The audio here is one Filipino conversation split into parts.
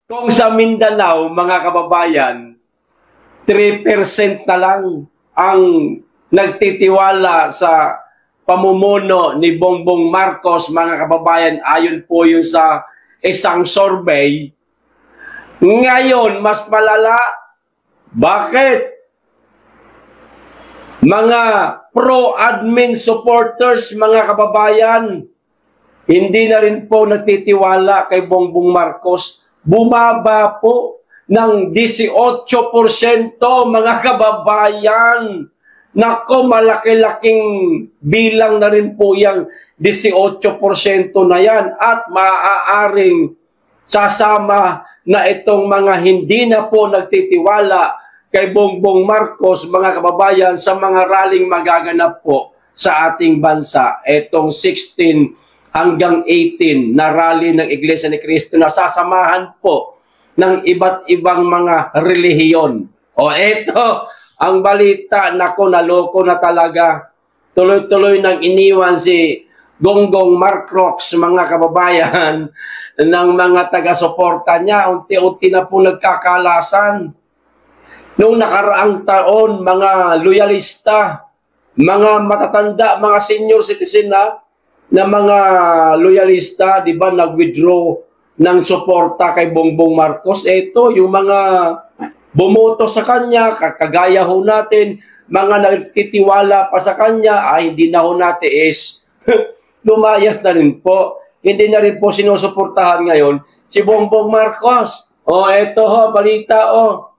Kung sa Mindanao, mga kababayan, 3% na lang ang nagtitiwala sa pamumuno ni Bongbong Marcos, mga kababayan, ayon po yun sa isang survey. Ngayon, mas malala. Bakit? Mga pro-admin supporters, mga kababayan, hindi na rin po nagtitiwala kay Bongbong Marcos. Bumaba po ng 18%, mga kababayan. Nako, malaki-laking bilang na rin po yung 18% na yan. At maaaring sasama na itong mga hindi na po nagtitiwala kay Bongbong Marcos, mga kababayan, sa mga rallying magaganap po sa ating bansa. Itong 16 hanggang 18 na rally ng Iglesia ni Cristo na sasamahan po ng iba't ibang mga relihiyon. O eto, ang balita, nako, naloko na talaga. Tuloy-tuloy nang iniwan si Bongbong Marcos, mga kababayan, ng mga taga-suporta niya. Unti-unti na po nagkakalasan. Noong nakaraang taon, mga loyalista, mga matatanda, mga senior citizen na mga loyalista, di ba, nag-withdraw ng suporta kay Bongbong Marcos. Ito, yung mga bumoto sa kanya, kagaya ho natin, mga nagtitiwala pa sa kanya, ay hindi na ho natiis. Lumayas na rin po. Hindi na rin po sinusuportahan ngayon si Bongbong Marcos. O, ito ho, balita o.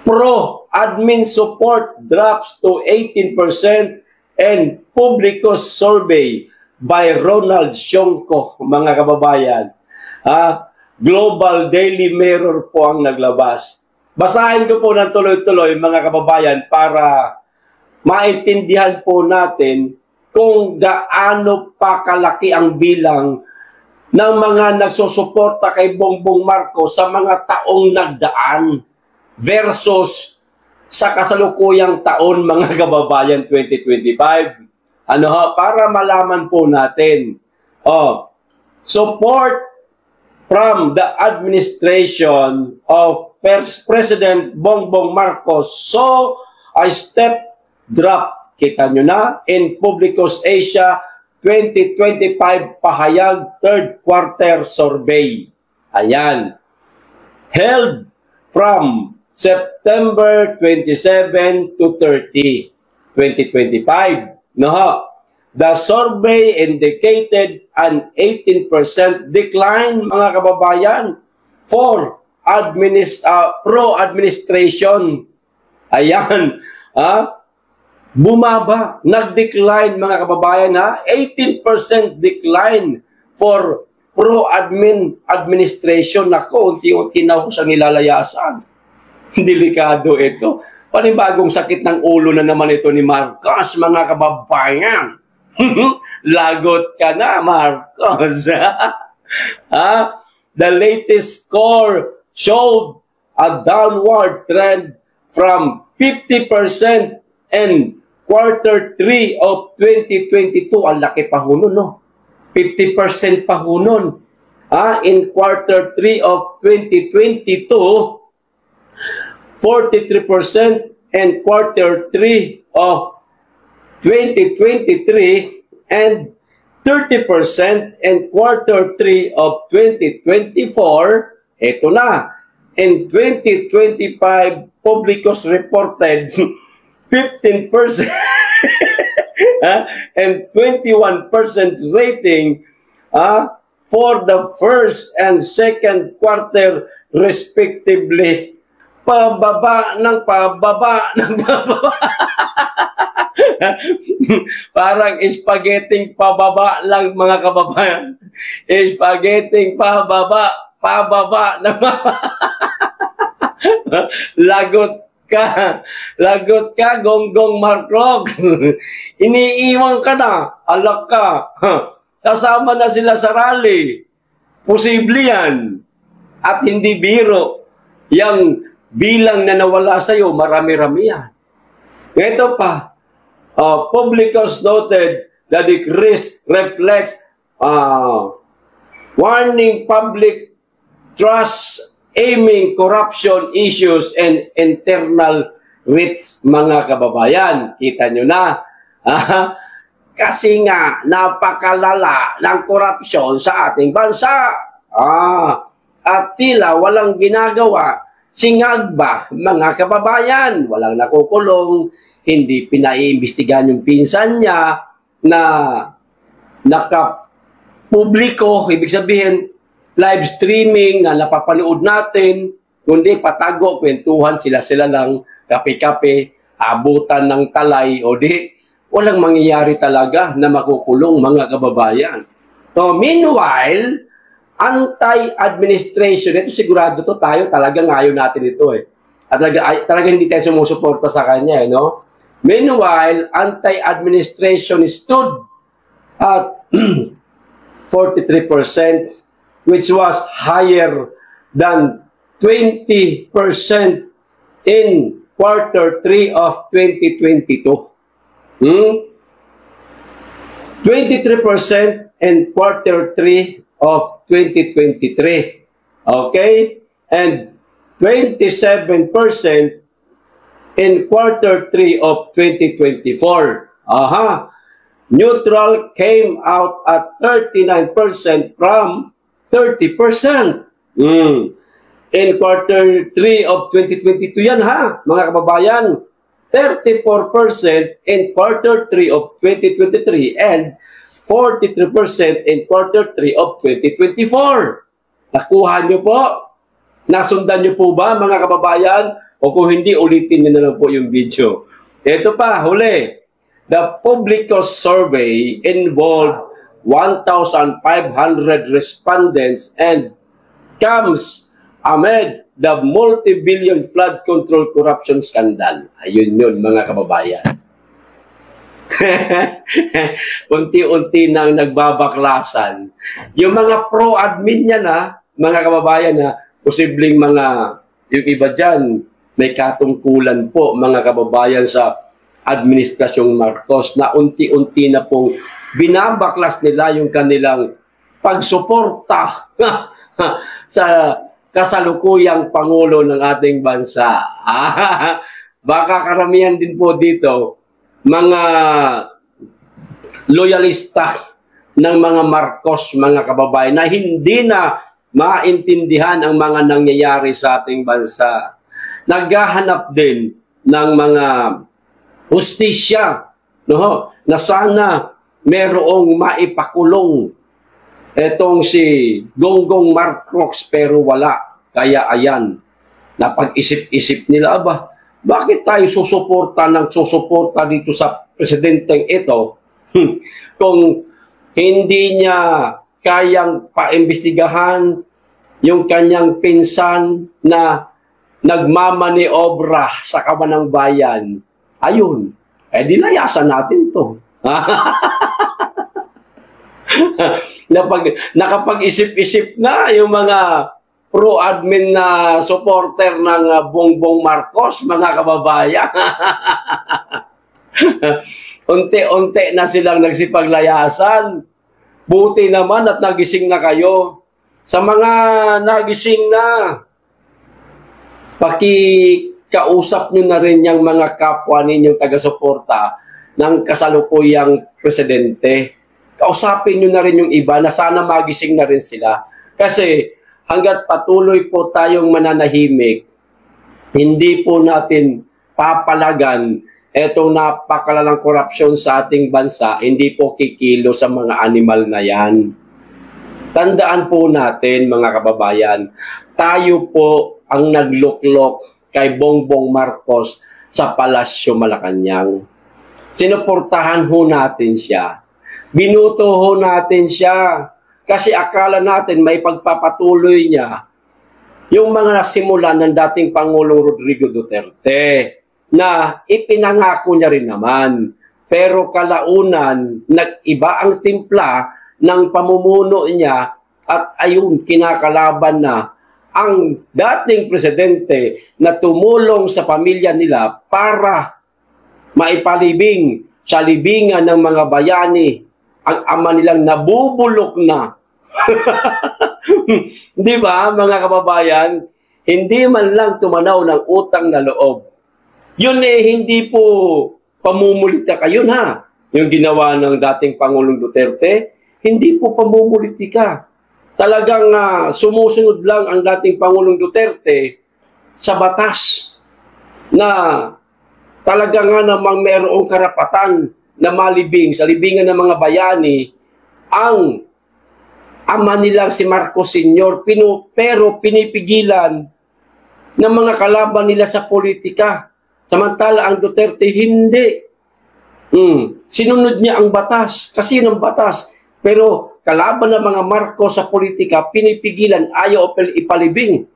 Pro-admin support drops to 18% and Publicos survey by Ronald Sionco, mga kababayan. Global Daily Mirror po ang naglabas. Basahin ko po ng tuloy-tuloy, mga kababayan, para maintindihan po natin kung gaano pa kalaki ang bilang ng mga nagsusuporta kay Bongbong Marcos sa mga taong nagdaan versus sa kasalukuyang taon, mga kababayan, 2025. Para malaman po natin. Support from the administration of President Bongbong Marcos saw a step drop, kita nyo na, in Publicos Asia 2025 pahayag third quarter survey. Ayan. Held from September 27 to 30, 2025. The survey indicated an 18% decline, mga kababayan, for pro-administration. Ayan. Bumaba, nag-decline, mga kababayan, 18% decline for pro-administration. Nako, unti-unti na ho siyang nilalayasan. Delikado ito. Panibagong sakit ng ulo na naman ito ni Marcos, mga kababayan. Lagot ka na, Marcos. The latest score showed a downward trend from 50% in quarter 3 of 2022. Ang laki pa ho nun, no? 50% pa ho nun. In quarter 3 of 2022, 43% in quarter 3 of 2023 and 30% in quarter 3 of 2024. Ito na. In 2025, Publicos reported 15% and 21% rating for the first and second quarter respectively. Pababa ng pababa ng pababa. Parang spaghetti pababa lang, mga kababayan. Spaghetti pababa, pababa ng Lagot ka, Bongbong Marcos. Iniiwan ka na, alak ka. Kasama na sila sa rally. Posible yan. At hindi biro. Yang bilang na nawala sa'yo, marami-rami yan. Ito pa, Publicos noted the decrease reflects warning public trust, aiming corruption issues and internal risks, mga kababayan. Kita nyo na. Kasi nga, napakalala ng korupsyon sa ating bansa. At tila walang ginagawa. Singagba, mga kababayan. Walang nakukulong, hindi pinaiimbestigahan yung pinsan niya na nakapubliko, ibig sabihin, live streaming na napapanood natin, kundi patago, kwentuhan sila lang, kape-kape, abutan ng talay, o di, walang mangyayari talaga na makukulong, mga kababayan. So, meanwhile, anti-administration, ito sigurado to tayo, talagang ayaw natin ito At talaga hindi tayo sumusuporta sa kanya, no? Meanwhile, anti-administration stood at 43%, which was higher than 20% in quarter 3 of 2022. 23% in quarter 3 of 2023. Okay? And 27% in quarter 3 of 2024. Neutral came out at 39% from 30%. In quarter 3 of 2022 yan mga kababayan. 34% in quarter 3 of 2023 and 43% in quarter 3 of 2024. Nakuha nyo po? Nasundan nyo po ba, mga kababayan? O kung hindi, ulitin nyo na lang po yung video. Ito pa, huli. The Publico survey involved 1,500 respondents and comes amid the multi-billion flood control corruption scandal. Ayun yun, mga kababayan. Unti-unti nang nagbabaklasan. Yung mga pro-admin niya mga kababayan posibleng yung iba dyan, may katungkulan po, mga kababayan, sa Administrasyong Marcos na unti-unti na pong binabaklas nila yung kanilang pagsuporta sa kasalukuyang Pangulo ng ating bansa. Baka karamihan din po dito, mga loyalista ng mga Marcos, mga kababayan, na hindi na maintindihan ang mga nangyayari sa ating bansa. Naghahanap din ng mga hustisya, na sana merong maipakulong etong si Gonggong Marcos, pero wala. Kaya ayan, napag-isip-isip nila, bakit tayo susuporta dito sa presidenteng ito kung hindi niya kayang paimbestigahan yung kanyang pinsan na nagmamaniobra sa kabanang bayan. Ayun, dilayasan natin to. Nakapag-isip-isip na yung mga pro-admin na supporter ng Bongbong Marcos, mga kababayan. Unti-unti na silang nagsipaglayasan. Buti naman at nagising na kayo. Sa mga nagising na, pakikausap nyo na rin yung mga kapwa ninyong taga-suporta ng kasalukuyang presidente. Kausapin nyo na rin yung iba na sana magising na rin sila. Kasi hanggat patuloy po tayong mananahimik, hindi po natin papalagan etong napakalalang korupsyon sa ating bansa, hindi po kikilo sa mga animal na yan. Tandaan po natin, mga kababayan, tayo po ang nagluklok kay Bongbong Marcos sa Palasyo Malacanang. Sinuportahan ho natin siya. Binuto ho natin siya. Kasi akala natin may pagpapatuloy niya yung mga nasimulan ng dating Pangulong Rodrigo Duterte na ipinangako niya rin naman. Pero kalaunan, nag-iba ang timpla ng pamumuno niya at ayun, kinakalaban na ang dating presidente na tumulong sa pamilya nila para maipalibing sa libingan ng mga bayani ang ama nilang nabubulok na Di ba, mga kababayan? Hindi man lang tumanaw ng utang na loob. Yun hindi po pamumulitika yun ha. Yung ginawa ng dating Pangulong Duterte, hindi po pamumulitika. Talagang sumusunod lang ang dating Pangulong Duterte sa batas na talaga nga namang mayroong karapatan na malibing sa libingan ng mga bayani ang ama nilang si Marcos Sr. Pero pinipigilan ng mga kalaban nila sa politika. Samantala ang Duterte hindi. Sinunod niya ang batas. Kasi yun ang batas. Pero kalaban ng mga Marcos sa politika, pinipigilan, ayaw ipalibing.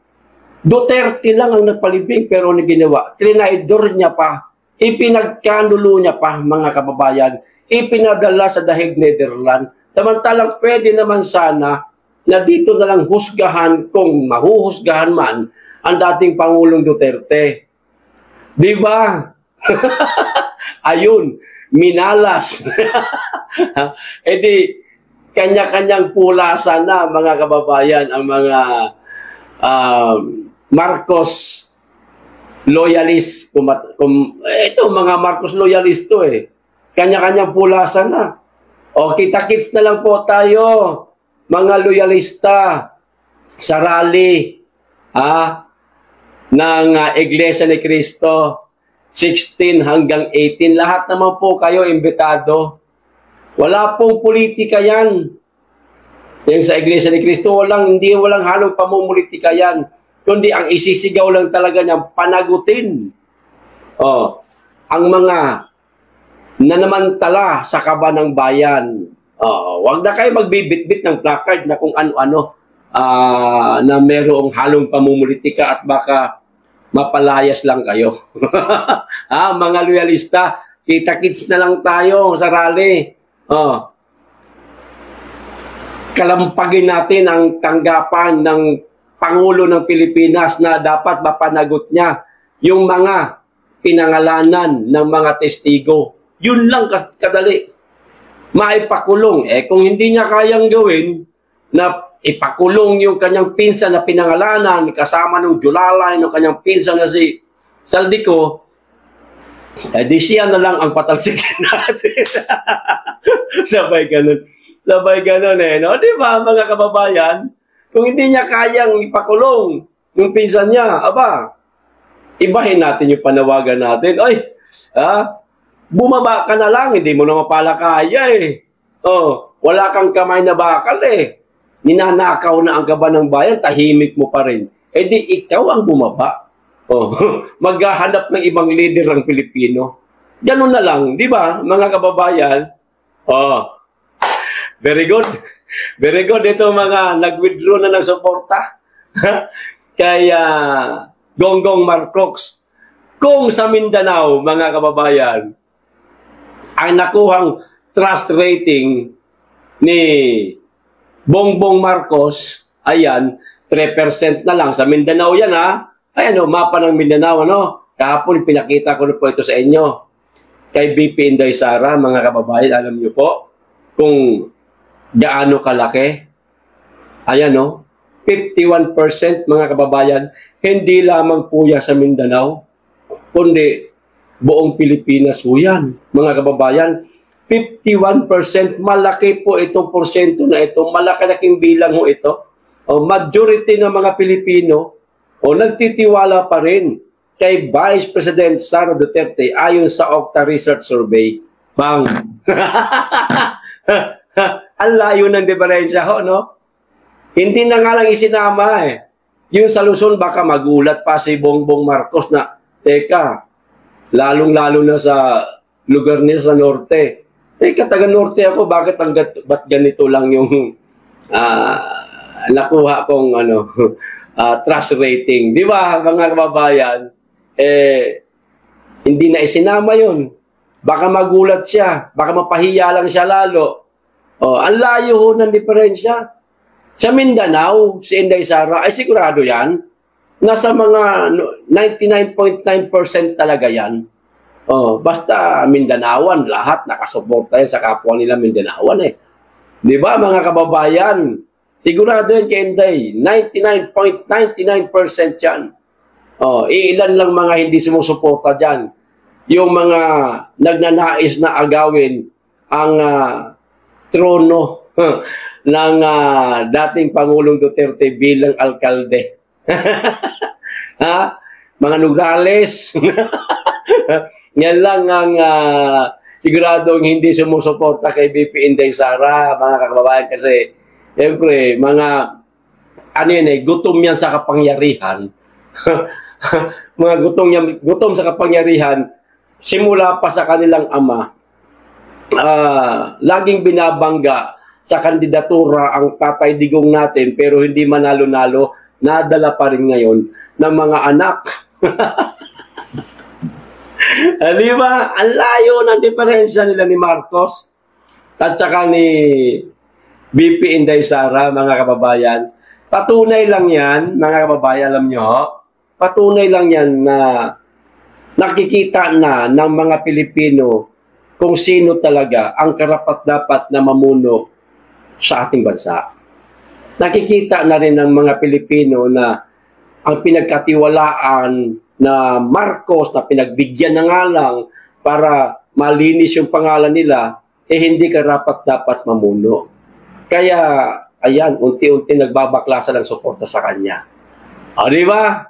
Duterte lang ang nagpalibing pero ano ginawa? Trinaidor niya pa. Ipinagkanulo niya pa, mga kababayan. Ipinadala sa Dahig Netherlands. Samantalang pwede naman sana na dito na lang husgahan kung mahuhusgahan man ang dating Pangulong Duterte. Di ba? Ayun, minalas. Di, kanya-kanyang pulasan na, mga kababayan, ang mga Marcos loyalist. Ito, mga Marcos loyalist to eh. Kanya-kanyang pulasan na. O, kita-kits na lang po tayo, mga loyalista, sa rally ng Iglesia ni Cristo, 16 hanggang 18. Lahat naman po kayo imbitado. Wala pong politika yan. Yung sa Iglesia ni Cristo, walang halong pamumulitika yan. Kundi ang isisigaw lang talaga niyang panagutin. Ang mga nanamantala sa kaba ng bayan. Huwag na kayo magbibitbit ng placard na kung ano-ano na merong halong pamumulitika at baka mapalayas lang kayo. Mga loyalista, kita-kits na lang tayo sa rally. Kalampagin natin ang tanggapan ng Pangulo ng Pilipinas na dapat mapanagot niya yung mga pinangalanan ng mga testigo. Yun lang kadali. Maipakulong. Kung hindi niya kayang gawin na ipakulong yung kanyang pinsan na pinangalanan kasama ng Julalay ng kanyang pinsan na si Saldico, di siya na lang ang patalsikin natin. Sabay ganun. Sabay ganun no? Di ba, mga kababayan? Kung hindi niya kayang ipakulong yung pinsan niya, ibahin natin yung panawagan natin. Bumaba ka na lang, hindi mo na mapalakaya wala kang kamay na bakal Ninanakaw na ang kaba ng bayan, tahimik mo pa rin. Di ikaw ang bumaba. Maghahanap ng ibang leader ng Pilipino. Ganun na lang, di ba, mga kababayan? Very good. Very good. Ito mga nag-withdraw na ng suporta kay Gonggong Marcos. Kung sa Mindanao, mga kababayan, ang nakuhang trust rating ni Bongbong Marcos, ayan, 3% na lang. Sa Mindanao yan Ayan mapa ng Mindanao, Kahapon pinakita ko na po ito sa inyo. Kay BP Inday Sara, mga kababayan, alam niyo po kung gaano kalaki. Ayan 51% mga kababayan, hindi lamang po yan sa Mindanao, kundi buong Pilipinas po yan, mga kababayan. 51%, malaki po itong porsyento na ito, malaki-laking bilang ito. Majority ng mga Pilipino nagtitiwala pa rin kay Vice President Sara Duterte ayon sa Okta Research Survey. Bang! Ang layo ng diferensya Hindi na nga lang isinama Yung sa Luzon, baka magulat pa si Bongbong Marcos na, teka, lalong-lalo na sa lugar niya sa Norte. Taga-Norte ako, ba't ganito lang yung nakuha kong trust rating. Di ba, mga kababayan? Hindi na isinama yun. Baka magulat siya. Baka mapahiya lang siya lalo. Ang layo ng diferensya. Sa Mindanao, si Inday Sara, ay sigurado yan. Nasa mga 99.9% talaga yan. Basta Mindanaoan, lahat nakasuporta yan sa kapwa nila Mindanaoan Di ba, mga kababayan? Sigurado yan kay Inday. 99.99% yan. Ilan lang mga hindi sumusuporta dyan. Yung mga nagnanais na agawin ang trono ng dating Pangulong Duterte bilang alkalde. Ha? Mga Nogales. Yan lang ang siguradong hindi sumusuporta kay BP Inday Sara, mga kababayan, kasi siyempre, gutom yan sa kapangyarihan. Mga gutom sa kapangyarihan, simula pa sa kanilang ama, laging binabangga sa kandidatura ang Tatay Digong natin, pero hindi manalo-nalo, nadala pa rin ngayon ng mga anak. Di ba? Ang layo ng diferensya nila ni Marcos at saka ni BP Inday Sara, mga kababayan. Patunay lang yan, mga kababayan, alam nyo, patunay lang yan na nakikita na ng mga Pilipino kung sino talaga ang karapat-dapat na mamuno sa ating bansa. Nakikita na rin ng mga Pilipino na ang pinagkatiwalaan na Marcos na pinagbigyan na nga lang para malinis yung pangalan nila, hindi karapat-dapat mamuno. Kaya, ayan, unti-unti nagbabaklasan ng suporta sa kanya. O, di ba?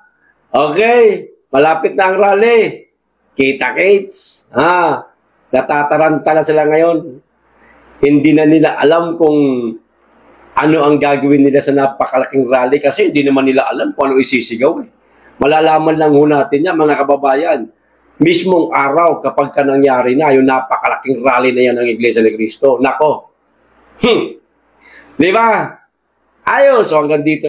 Okay, malapit na ang rally. Kita-kits. Natataranta na sila ngayon. Hindi na nila alam kung ano ang gagawin nila sa napakalaking rally kasi hindi naman nila alam kung ano isisigaw. Malalaman lang ho natin yan, mga kababayan. Mismong araw kapag ka nangyari na yung napakalaking rally na yan ng Iglesia ni Cristo. Nako. Di ba? Ayos. So hanggang dito.